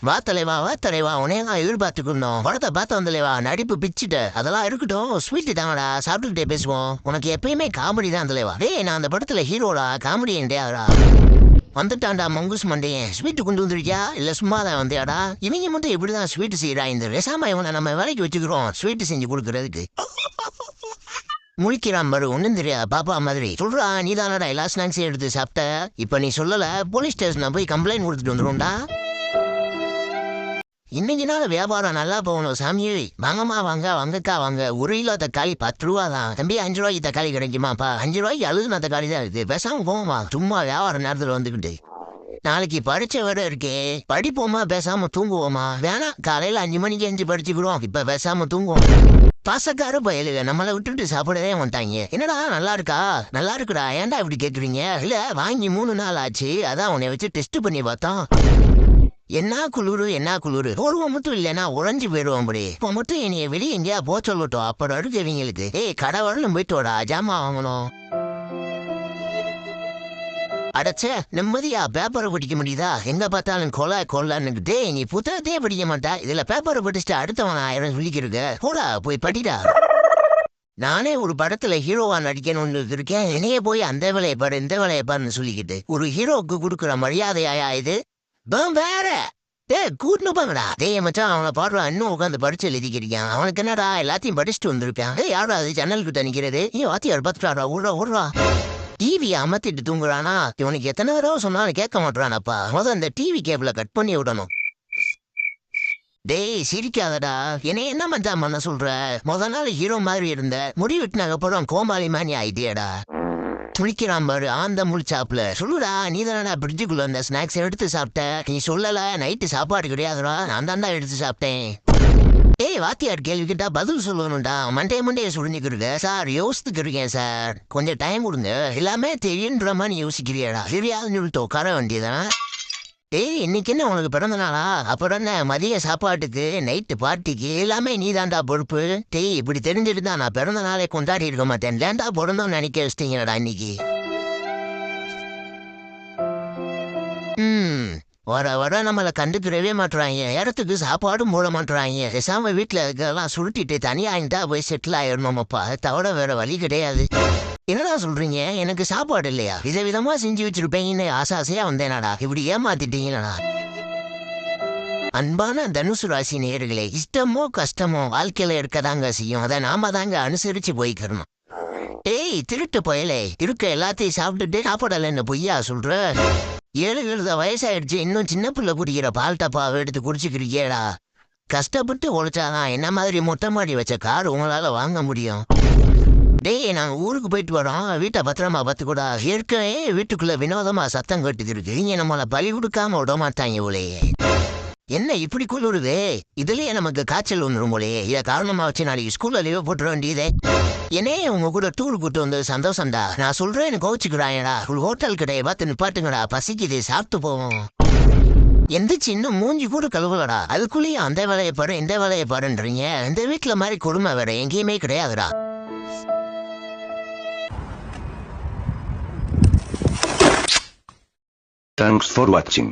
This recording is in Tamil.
வா தலைவா வா தலைவா உனையா எதிர்பார்த்துக்கணும் படத்தை பார்த்து வந்தலைவா நடிப்பு பிச்சுட்டு அதெல்லாம் இருக்கட்டும் ஸ்வீட்டு தாங்கடா சாப்பிட்டுக்கிட்டே பேசுவோம் உனக்கு எப்பயுமே காமெடி தான் தலைவா டேய் நான் அந்த படத்துல ஹீரோடா காமெடி ஏன்டா வந்துட்டான்டா மங்குஸ் மண்டையன் ஸ்வீட்டு கொண்டு வந்துருக்கியா இல்ல சும்மா தான் வந்தியாடா இவங்க மட்டும் எப்படிதான் ஸ்வீட்டு செய்யறா இந்த ரசாம இவனை நம்ம வேலைக்கு வச்சுக்கிறோம் ஸ்வீட்டு செஞ்சு கொடுக்கறதுக்கு முழிக்கிறான் பாரு ஒன்னும் தெரியா பாப்பா மாதிரி சொல்றா நீ தானடா எல்லா ஸ்நாக்ஸையும் எடுத்து சாப்பிட்ட இப்ப நீ சொல்லல போலீஸ் ஸ்டேஷன்ல போய் கம்ப்ளைண்ட் கொடுத்துட்டு வந்துடும்டா இன்னைக்கு நாள் வியாபாரம் நல்லா போகணும் சாமி வாங்கம்மா வாங்க வாங்கக்கா வாங்க 1 கிலோ தக்காளி 10 ரூபா தான் தம்பி 5 ரூபாய்க்கு தக்காளி கிடைக்குமாப்பா 5 ரூபாய்க்கு அழுதுன தக்காளி தான் இருக்கு பேசாம போவோமா சும்மா வியாபார நேரத்தில் வந்துக்கிட்டு நாளைக்கு பரீட்சை வேற இருக்கே படிப்போமா பேசாம தூங்குவோமா வேணாம் காலையில 5 மணிக்கு எஞ்சி படிச்சுக்கிறோம் இப்ப பேசாம தூங்குவோம் பாசக்கார பயலுக நம்மளை விட்டுட்டு சாப்பிடவே வந்துட்டாங்க என்னடா நல்லா இருக்கா நல்லா இருக்குடா ஏன்டா இப்படி கேக்குறீங்க இல்ல வாங்கி 3 நாள் ஆச்சு அதான் உன்னை வச்சு டெஸ்ட் பண்ணி பார்த்தோம் என்ன குளிரு ஒருவன் மட்டும் இல்லைன்னா உறைஞ்சு போயிடுவோம் அப்படி இப்போ மட்டும் என்னைய வெளியே எங்கேயா போ சொல்லட்டும் அப்புறம் இருக்கு இவங்களுக்கு ஏய் கடை வரலும் போயிட்டோடா ஜாமா வாங்கணும் அடைச்சே நிம்மதியா பேப்பரை படிக்க முடியுதா எங்க பார்த்தாலும் கொல்லான்னு டேய் நீ புத்தகத்தையே படிக்க மாட்டா இதுல பேப்பரை படிச்சுட்டு அடுத்தவன் 1000 சொல்லிக்கிறதுக்கு போடா போய் படிடா நானே ஒரு படத்துல ஹீரோவா நடிக்கணும்னு இருக்கேன் என்னையே போய் அந்த வேலையை பாரு இந்த வேலையை பாருன்னு சொல்லிக்கிட்டு ஒரு ஹீரோவுக்கு கொடுக்குற மரியாதையா இது வேற கூட்டுனு பாங்கடா டேய் மச்சான் அவனை பாடுறான் இன்னும் உட்காந்து படிச்சு எழுதிக்கிறியான் அவனுக்கு என்னடா எல்லாத்தையும் படிச்சுட்டு வந்திருக்கான் யாரா அது ஜன்னல் கிட்ட நிக்கிறது வாத்தியார் பார்த்துட்டாரா விட்றா டிவி அமர்த்திட்டு தூங்குறானா இவனுக்கு எத்தனை தடவை சொன்னாலும் கேட்க மாட்டானப்பா அந்த டிவி கேபிள கட் பண்ணி விடணும் டேய் சிரிக்காதடா என்னை என்ன மச்சான் பண்ண சொல்ற நாள் ஹீரோ மாதிரி இருந்த முடி வெட்டினாக்க அப்புறம் கோமாளி மானி ஆயிட்டியடா துணிக்கிறான் பாரு ஆந்த முழிச்சாப்புல சொல்லுடா நீ தானடா பிரிட்ஜுக்குள்ள அந்த ஸ்நாக்ஸ் எடுத்து சாப்பிட்ட நீ சொல்லல நைட்டு சாப்பாடு கிடையாதுடா நான் தான்டா எடுத்து சாப்பிட்டேன் ஏய் வாத்தியார் கேள்விக்கிட்டா பதில் சொல்லணும்டா மண்டைய சுழிஞ்சுக்கிருக்க சார் யோசித்துக்கிருக்கேன் சார் கொஞ்சம் டைம் கொடுங்க எல்லாமே தெரியுன்ற மாதிரி யோசிக்கிறியாடா சரியாதுன்னு சொல்லிட்டு உட்கார வேண்டியதான் ஏய் இன்னைக்கு என்ன உனக்கு பிறந்த நாளா அப்புறம் என்ன மதிய சாப்பாட்டுக்கு நைட்டு பார்ட்டிக்கு எல்லாமே நீ தாண்டா பொறுப்பு டேய் இப்படி தெரிஞ்சுட்டு தான் நான் பிறந்த நாளை கொண்டாடி இருக்க மாட்டேன் ஏன்டா பிறந்தோம் நினைக்க வச்சிட்டீங்கடா இன்னைக்கு வர நம்மளை கண்டுக்கிறவே மாட்டுறாங்க இடத்துக்கு சாப்பாடும் போட மாட்டுறாங்க பேசாம வீட்டுல இருக்கலாம் சுருட்டிட்டு தனியாகிட்டா போய் செட்டில் ஆயிடணுமப்பா தவிர வேற வழி கிடையாது என்னடா சொல்றீங்க எனக்கு சாப்பாடு இல்லையா விதவிதமா செஞ்சு வச்சிருப்பீங்கன்னு ஆசாசையா வந்தேனாடா இப்படி ஏமாத்திட்டீங்களா அன்பான தனுசு ராசி நேயர்களே இஷ்டமோ கஷ்டமோ வாழ்க்கையில இருக்கதாங்க செய்யும் அதை நாம தாங்க அனுசரிச்சு போய்க்கிறணும் ஏய் திருட்டு பயலே இருக்க எல்லாத்தையும் சாப்பிட்டுட்டு சாப்பாடலன்னு பொய்யா சொல்ற 7 வயசாயிடுச்சு இன்னும் சின்ன பிள்ளை குடிக்கிற பால் டப்பாவை எடுத்து குடிச்சுக்கிறீங்களா கஷ்டப்பட்டு உழைச்சாதான் என்ன மாதிரி மொட்டை மாடி வச்ச கார் உங்களால வாங்க முடியும் டேய் நாங்கள் ஊருக்கு போயிட்டு வரோம் வீட்டை பத்திரமா பார்த்துக்கூடா ஏற்கனவே வீட்டுக்குள்ள வினோதமா சத்தம் கட்டுது இருக்கு இங்க நம்மளை பலி கொடுக்காம விட மாட்டாங்க இவளே என்ன இப்படி குளிருது இதுலயே நமக்கு காய்ச்சல் வந்துடும் போலே இதை காரணமா வச்சு நாளைக்கு ஸ்கூல்ல லீவ் போட்டுற வேண்டியதே என்னே உங்க கூட டூர் கூட்டு வந்து சந்தோஷம்டா நான் சொல்றேன் எனக்கு கோச்சுக்கிறாங்கடா ஒரு ஹோட்டல் கடையை பார்த்து நிப்பாட்டுங்கடா பசிக்குது சாப்பிட்டு போவோம் எந்திரிச்சு இன்னும் மூஞ்சி கூட கழுவலடா அதுக்குள்ளேயும் அந்த வேலையை பாரு இந்த வேலையை பாருன்றீங்க இந்த வீட்டுல மாதிரி கொடுமை வேற எங்கேயுமே கிடையாதுடா Thanks for watching.